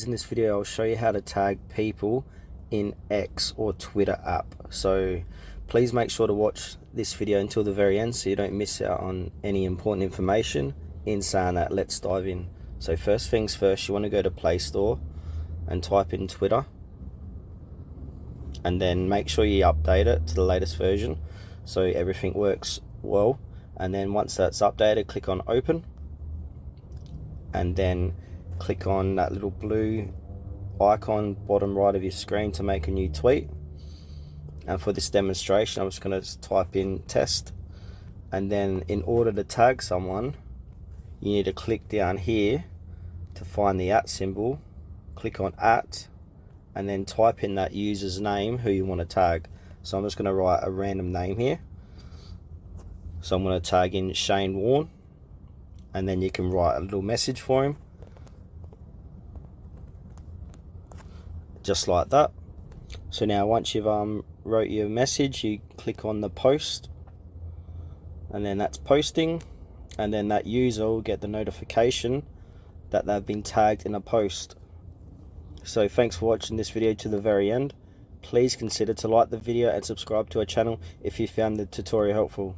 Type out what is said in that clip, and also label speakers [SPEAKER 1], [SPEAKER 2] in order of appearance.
[SPEAKER 1] In this video I'll show you how to tag people in X or Twitter app, so please make sure to watch this video until the very end so you don't miss out on any important information. In saying that, let's dive in. So first things first, you want to go to Play Store and type in Twitter, and then make sure you update it to the latest version so everything works well. And then once that's updated, click on open, and then click on that little blue icon bottom right of your screen to make a new tweet. And for this demonstration, I'm just going to type in test, and then in order to tag someone, you need to click down here to find the @ symbol, click on @, and then type in that user's name who you want to tag. So I'm just going to write a random name here. So I'm going to tag in Shane Warne, and then you can write a little message for him, just like that. So now once you've wrote your message, you click on the post, and then that's posting, and then that user will get the notification that they've been tagged in a post. So thanks for watching this video to the very end. Please consider to like the video and subscribe to our channel if you found the tutorial helpful.